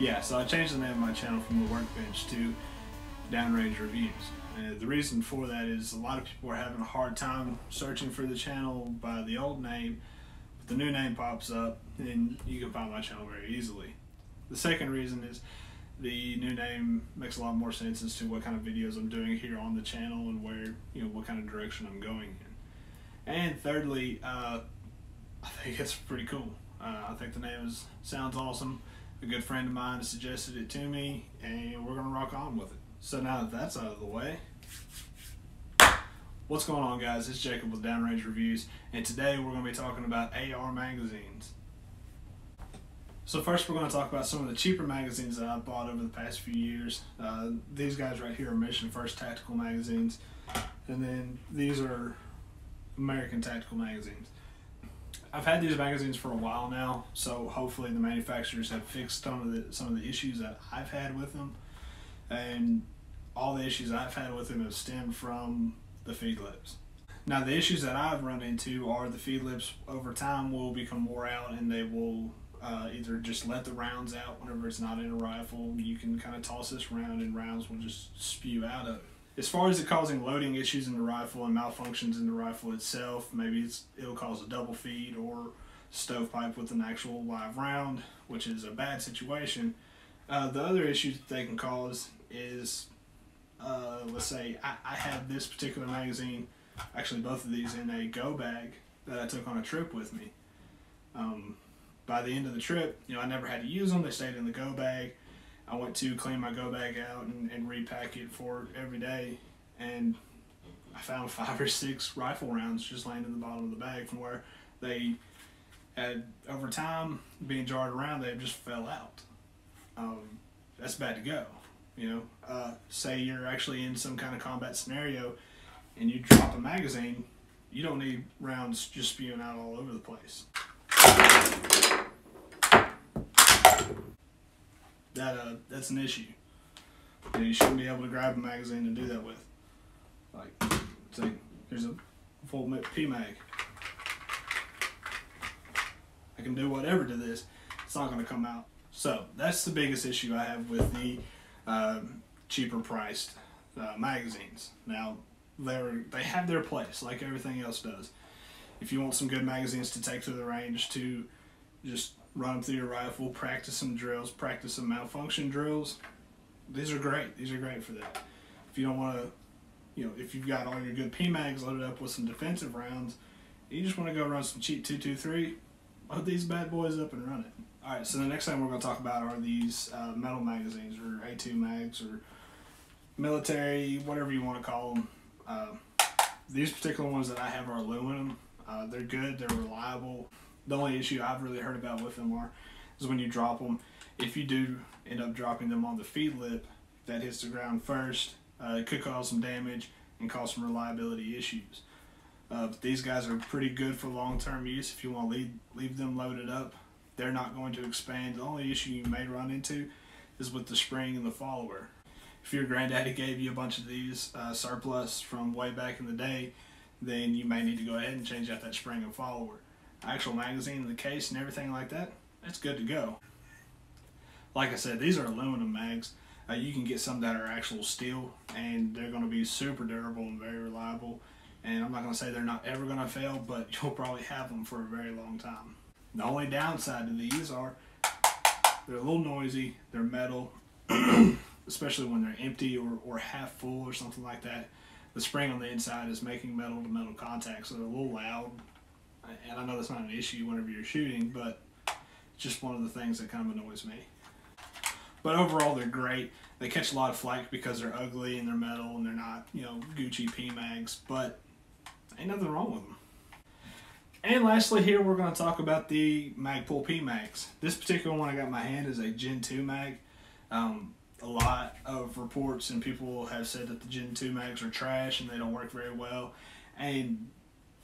Yeah, so I changed the name of my channel from The Workbench to Downrange Reviews. And the reason for that is a lot of people are having a hard time searching for the channel by the old name, but the new name pops up and you can find my channel very easily. The second reason is the new name makes a lot more sense as to what kind of videos I'm doing here on the channel and where, what kind of direction I'm going in. And thirdly, I think it's pretty cool. I think the name sounds awesome. A good friend of mine suggested it to me, and we're gonna rock on with it. So now that that's out of the way, what's going on, guys? It's Jacob with Downrange Reviews, and today we're gonna be talking about AR magazines. So first we're gonna talk about some of the cheaper magazines that I've bought over the past few years. These guys right here are Mission First Tactical magazines, and then these are American Tactical magazines. I've had these magazines for a while now, so hopefully the manufacturers have fixed some of the issues that I've had with them, and all the issues I've had with them have stemmed from the feed lips. Now the issues that I've run into are the feed lips over time will become wore out, and they will either just let the rounds out whenever it's not in a rifle. You can kind of toss this round and rounds will just spew out of it. As far as it causing loading issues in the rifle and malfunctions in the rifle itself, maybe it'll cause a double feed or stovepipe with an actual live round, which is a bad situation. The other issues that they can cause is, let's say I have this particular magazine, actually both of these, in a go bag that I took on a trip with me. By the end of the trip, I never had to use them. They stayed in the go bag. I went to clean my go bag out and repack it for every day, and I found 5 or 6 rifle rounds just laying in the bottom of the bag from where they had, over time, being jarred around, they just fell out. That's bad to go, Say you're actually in some kind of combat scenario and you drop a magazine, you don't need rounds just spewing out all over the place. That's an issue. You shouldn't be able to grab a magazine and do that with. Like, say, here's a full Pmag. I can do whatever to this. It's not going to come out. So that's the biggest issue I have with the cheaper priced magazines. Now, they have their place, like everything else does. If you want some good magazines to take to the range to just run them through your rifle, practice some drills, practice some malfunction drills, these are great. These are great for that. If you don't want to, if you've got all your good Pmags loaded up with some defensive rounds, you just want to go run some cheap 223, load these bad boys up and run it. Alright, so the next thing we're going to talk about are these metal magazines, or A2 mags, or military, whatever you want to call them. These particular ones that I have are aluminum. They're good, they're reliable. The only issue I've really heard about with them is when you drop them. If you do end up dropping them on the feed lip, that hits the ground first, it could cause some damage and cause some reliability issues. But these guys are pretty good for long-term use. If you want to leave them loaded up, they're not going to expand. The only issue you may run into is with the spring and the follower. If your granddaddy gave you a bunch of these surplus from way back in the day, then you may need to go ahead and change out that spring and follower. Actual magazine, the case, and everything like that, that's good to go. Like I said, these are aluminum mags. You can get some that are actual steel, and they're going to be super durable and very reliable. And I'm not going to say they're not ever going to fail, but you'll probably have them for a very long time. The only downside to these are they're a little noisy, they're metal, especially when they're empty or half full or something like that. The spring on the inside is making metal to metal contact, so they're a little loud. And I know that's not an issue whenever you're shooting, but it's just one of the things that kind of annoys me. But overall, they're great. They catch a lot of flack because they're ugly and they're metal and they're not, Gucci Pmags, but ain't nothing wrong with them. And lastly here, we're going to talk about the Magpul Pmags. This particular one I got in my hand is a Gen 2 mag. A lot of reports and people have said that the Gen 2 mags are trash and they don't work very well. And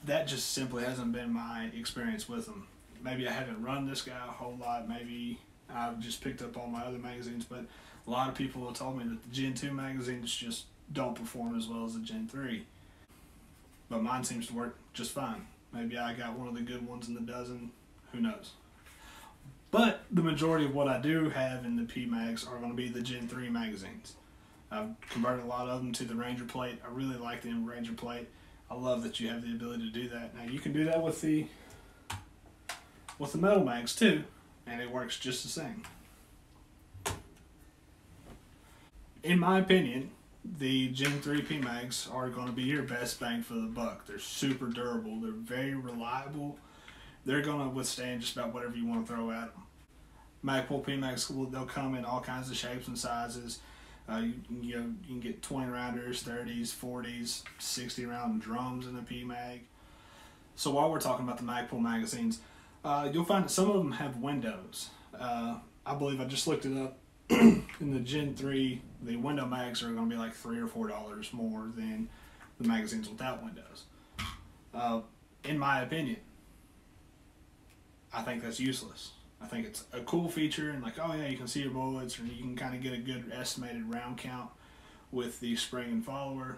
that just simply hasn't been my experience with them. Maybe I haven't run this guy a whole lot. Maybe I've just picked up all my other magazines. But a lot of people have told me that the Gen 2 magazines just don't perform as well as the Gen 3. But mine seems to work just fine. Maybe I got one of the good ones in the dozen. Who knows? But the majority of what I do have in the Pmags are going to be the Gen 3 magazines. I've converted a lot of them to the Ranger plate. I really like the Ranger plate. I love that you have the ability to do that. Now you can do that with the metal mags too, and it works just the same. In my opinion, the Gen 3 Pmags are going to be your best bang for the buck. They're super durable. They're very reliable. They're going to withstand just about whatever you want to throw at them. Magpul Pmags, they'll come in all kinds of shapes and sizes. You can get 20 rounders, 30s, 40s, 60 round drums in a Pmag. So while we're talking about the Magpul magazines, you'll find that some of them have windows. I believe I just looked it up. In the Gen 3, the window mags are going to be like $3 or $4 more than the magazines without windows. In my opinion, I think that's useless. I think it's a cool feature, and like, oh yeah, you can see your bullets, or you can kind of get a good estimated round count with the spring and follower.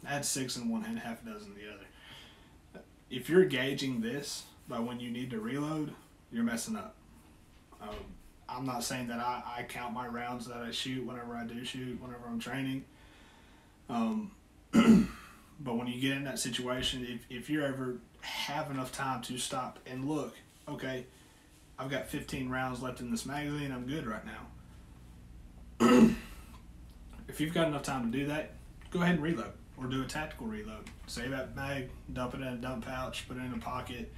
Add 6 in one hand, half a dozen in the other. If you're gauging this by when you need to reload, you're messing up. I'm not saying that I count my rounds that I shoot whenever I do shoot, whenever I'm training. But when you get in that situation, if you ever have enough time to stop and look, okay, I've got 15 rounds left in this magazine, I'm good right now. If you've got enough time to do that, go ahead and reload, or do a tactical reload. Save that mag, dump it in a dump pouch, put it in a pocket,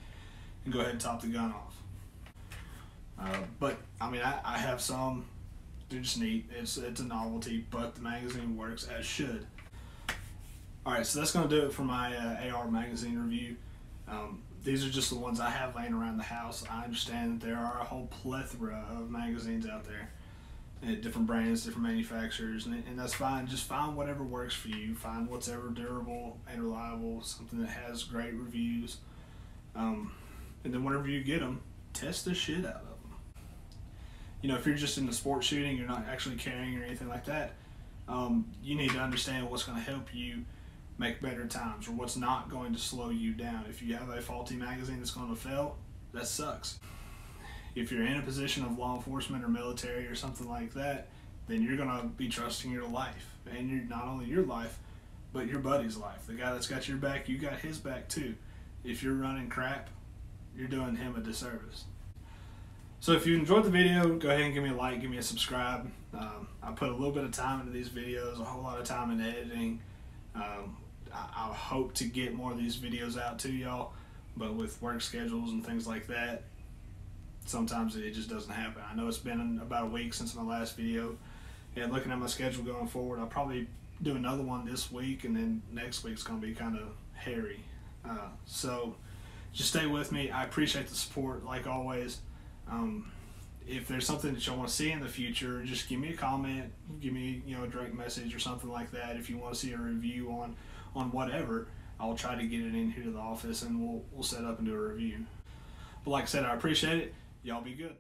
and go ahead and top the gun off. But I mean, I have some. They're just neat. It's a novelty, but the magazine works as should. All right, so that's going to do it for my AR magazine review. These are just the ones I have laying around the house. I understand that there are a whole plethora of magazines out there, different brands, different manufacturers, and that's fine. Just find whatever works for you. Find what's ever durable and reliable, something that has great reviews, and then whenever you get them, test the shit out of them. You know, if you're just into sports shooting, you're not actually carrying or anything like that, you need to understand what's going to help you make better times, or what's not going to slow you down. If you have a faulty magazine that's going to fail, that sucks. If you're in a position of law enforcement or military or something like that, then you're going to be trusting your life, and you're not only your life, but your buddy's life. The guy that's got your back, you got his back too. If you're running crap, you're doing him a disservice. So if you enjoyed the video, go ahead and give me a like, give me a subscribe. I put a little bit of time into these videos, a whole lot of time in editing. I hope to get more of these videos out to y'all, but with work schedules and things like that, sometimes it just doesn't happen. I know it's been about a week since my last video, and looking at my schedule going forward, I'll probably do another one this week, and then next week's going to be kind of hairy. So just stay with me. I appreciate the support, like always. If there's something that y'all want to see in the future, just give me a comment, give me a direct message or something like that. If you want to see a review on whatever, I'll try to get it in here to the office, and we'll set up and do a review. But like I said, I appreciate it. Y'all be good.